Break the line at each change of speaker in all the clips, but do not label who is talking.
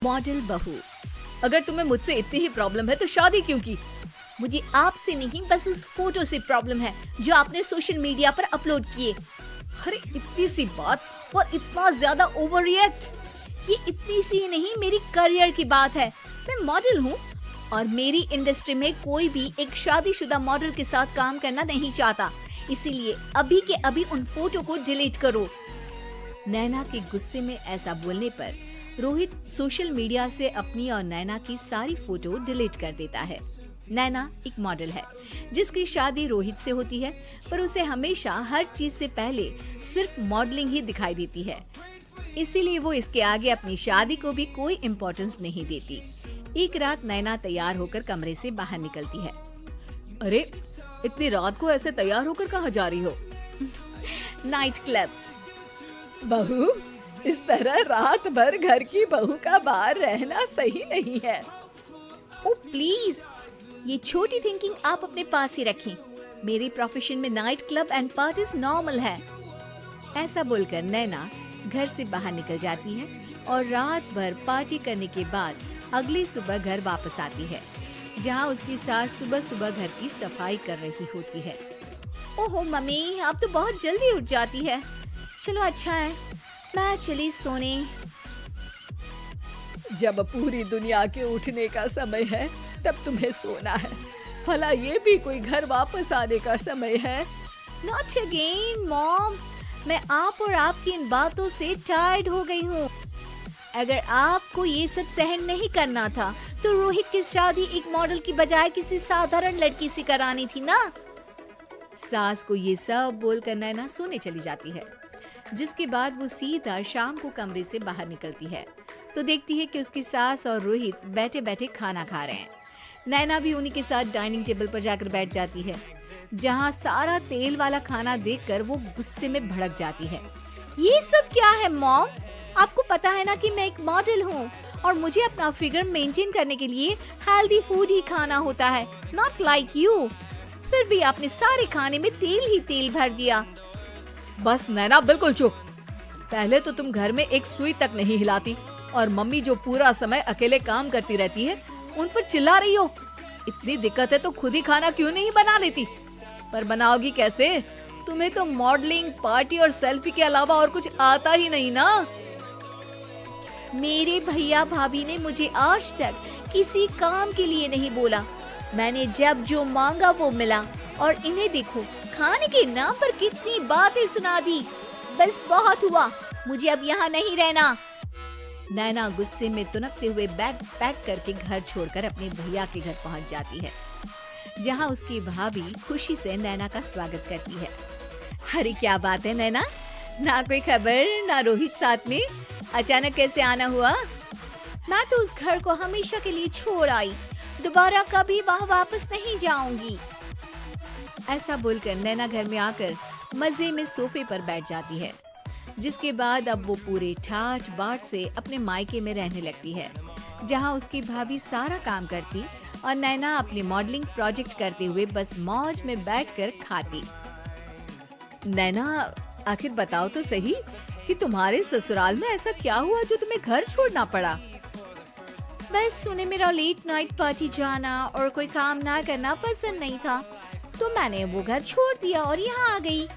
Model बहू, अगर तुम्हें मुझसे इतनी ही प्रॉब्लम है तो शादी क्यों की?
मुझे आपसे नहीं, बस उस फोटो से प्रॉब्लम है जो आपने सोशल मीडिया पर अपलोड किए।
अरे इतनी सी बात और इतना ज्यादा ओवर रिएक्ट।
ये इतनी सी नहीं, मेरी करियर की बात है। मैं मॉडल हूँ और मेरी इंडस्ट्री में कोई भी एक शादीशुदा मॉडल के साथ काम करना नहीं चाहता। इसीलिए अभी के अभी उन फोटो को डिलीट करो।
नैना के गुस्से में ऐसा बोलने पर रोहित सोशल मीडिया से अपनी और नैना की सारी फोटो डिलीट कर देता है। नैना एक मॉडल है जिसकी शादी रोहित से होती है, पर उसे हमेशा हर चीज से पहले सिर्फ मॉडलिंग ही दिखाई देती है। इसीलिए वो इसके आगे अपनी शादी को भी कोई इम्पोर्टेंस नहीं देती। एक रात नैना तैयार होकर कमरे से बाहर निकलती है। अरे इतनी रात को ऐसे तैयार होकर कहाँ जा रही हो?
Night club.
बहू, इस तरह रात भर घर की बहू का बाहर रहना सही नहीं है।
ओ प्लीज, ये छोटी थिंकिंग आप अपने पास ही रखें। मेरे प्रोफेशन में night club and parties normal है।
ऐसा बोलकर नैना घर से बाहर निकल जाती है और रात भर पार्टी करने के बाद अगली सुबह घर वापस आती है, जहां उसकी सास सुबह सुबह घर की सफाई कर रही होती है।
ओहो मम्मी, आप तो बहुत जल्दी उठ जाती है। चलो अच्छा है, मैं चली सोने।
जब पूरी दुनिया के उठने का समय है तब तुम्हें सोना है। भला ये भी कोई घर वापस आने का समय है?
Not again, mom. मैं आप और आपकी इन बातों से टायर्ड हो गई हूँ। अगर आपको ये सब सहन नहीं करना था तो रोहित की शादी एक मॉडल की बजाय किसी साधारण लड़की से करानी थी ना।
सास को ये सब बोलकर नैना सोने चली जाती है, जिसके बाद वो सीधा शाम को कमरे से बाहर निकलती है तो देखती है कि उसकी सास और रोहित बैठे बैठे खाना खा रहे हैं। नैना भी उन्हीं के साथ डाइनिंग टेबल पर जाकर बैठ जाती है, जहां सारा तेल वाला खाना देखकर वो गुस्से में भड़क जाती है।
ये सब क्या है मॉम? आपको पता है ना कि मैं एक मॉडल हूँ और मुझे अपना फिगर मेंटेन करने के लिए हेल्दी फूड ही खाना होता है, नॉट लाइक यू। फिर भी आपने सारे खाने में तेल ही तेल भर दिया।
बस नैना, बिल्कुल चुप। पहले तो तुम घर में एक सुई तक नहीं हिलाती और मम्मी जो पूरा समय अकेले काम करती रहती है उन पर चिल्ला रही हो। इतनी दिक्कत है तो खुद ही खाना क्यों नहीं बना लेती? पर बनाओगी कैसे? तुम्हें तो मॉडलिंग, पार्टी और सेल्फी के अलावा और कुछ आता ही नहीं ना।
मेरे भैया भाभी ने मुझे आज तक किसी काम के लिए नहीं बोला। मैंने जब जो मांगा वो मिला और इन्हें देखो, खाने के नाम पर कितनी बातें सुना दी। बस बहुत हुआ, मुझे अब यहाँ नहीं रहना।
नैना गुस्से में तुनकते हुए बैग पैक करके घर छोड़कर अपने भैया के घर पहुंच जाती है, जहां उसकी भाभी खुशी से नैना का स्वागत करती है।
अरे क्या बात है नैना, ना कोई खबर ना रोहित साथ में, अचानक कैसे आना हुआ? मैं तो उस घर को हमेशा के लिए छोड़ आई, दोबारा कभी वहाँ वापस नहीं जाऊंगी।
ऐसा बोलकर नैना घर में आकर मजे में सोफे पर बैठ जाती है, जिसके बाद अब वो पूरे ठाठ बाट से अपने मायके में रहने लगती है, जहां उसकी भाभी सारा काम करती और नैना अपनी मॉडलिंग प्रोजेक्ट करते हुए बस मौज में बैठकर खाती। नैना, आखिर बताओ तो सही कि तुम्हारे ससुराल में ऐसा क्या हुआ जो तुम्हें घर छोड़ना पड़ा?
बस उन्हें मेरा लेट नाइट पार्टी जाना और कोई काम ना करना पसंद नहीं था, तो मैंने वो घर छोड़ दिया और यहाँ आ गई।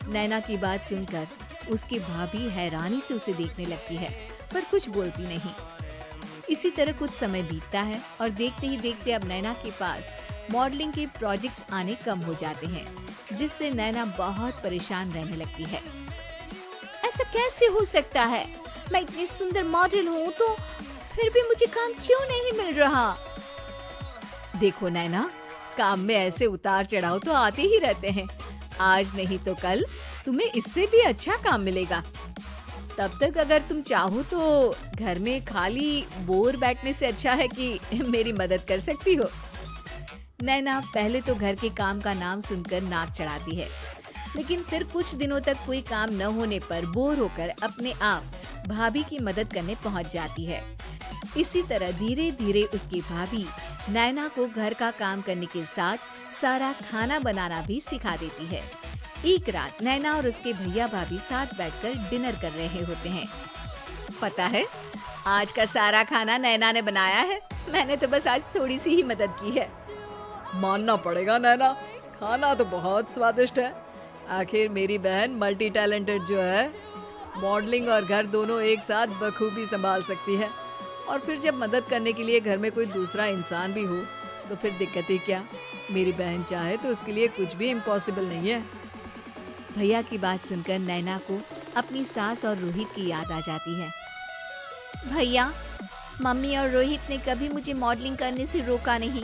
नैना की बात सुनकर उसकी भाभी हैरानी से उसे देखने लगती है, पर कुछ बोलती नहीं। इसी तरह कुछ समय बीतता है और देखते ही देखते अब नैना के पास मॉडलिंग के प्रोजेक्ट्स आने कम हो जाते हैं, जिससे नैना बहुत परेशान रहने लगती है।
ऐसा कैसे हो सकता है? मैं इतनी सुंदर मॉडल हूँ तो फिर भी मुझे काम क्यों नहीं मिल रहा?
देखो नैना, काम में ऐसे उतार चढ़ाव तो आते ही रहते हैं। आज नहीं तो कल तुम्हें इससे भी अच्छा काम मिलेगा। तब तक अगर तुम चाहो तो घर में खाली बोर बैठने से अच्छा है कि मेरी मदद कर सकती हो। नैना पहले तो घर के काम का नाम सुनकर नाक चढ़ाती है, लेकिन फिर कुछ दिनों तक कोई काम न होने पर बोर होकर अपने आप भाभी की मदद करने पहुंच जाती है। इसी तरह धीरे धीरे उसकी भाभी नैना को घर का काम करने के साथ सारा खाना बनाना भी सिखा देती है। एक रात नैना और उसके भैया भाभी साथ बैठकर डिनर कर रहे होते हैं। पता है, आज का सारा खाना नैना ने बनाया है, मैंने तो बस आज थोड़ी सी ही मदद की है। मानना पड़ेगा नैना, खाना तो बहुत स्वादिष्ट है। आखिर मेरी बहन मल्टी टैलेंटेड जो है, मॉडलिंग और घर दोनों एक साथ बखूबी संभाल सकती है। और फिर जब मदद करने के लिए घर में कोई दूसरा इंसान भी हो तो फिर दिक्कत ही क्या। मेरी बहन चाहे तो उसके लिए कुछ भी इम्पॉसिबल नहीं है। भैया की बात सुनकर नैना को अपनी सास और रोहित की याद आ जाती है।
भैया, मम्मी और रोहित ने कभी मुझे मॉडलिंग करने से रोका नहीं।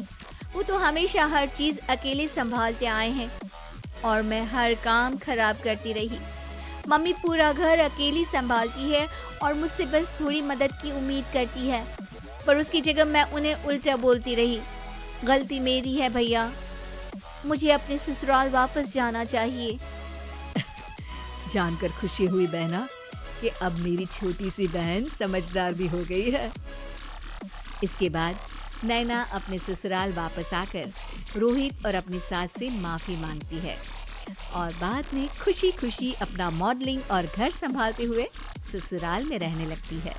वो तो हमेशा हर चीज अकेले संभालते आए हैं और मैं हर काम खराब करती रही। मम्मी पूरा घर अकेली संभालती है और मुझसे बस थोड़ी मदद की उम्मीद करती है, पर उसकी जगह मैं उन्हें उल्टा बोलती रही। गलती मेरी है भैया, मुझे अपने ससुराल वापस जाना चाहिए।
जानकर खुशी हुई बहना कि अब मेरी छोटी सी बहन समझदार भी हो गई है। इसके बाद नैना अपने ससुराल वापस आकर रोहित और अपनी सास से माफी मांगती है और बाद में खुशी खुशी अपना मॉडलिंग और घर संभालते हुए ससुराल में रहने लगती है।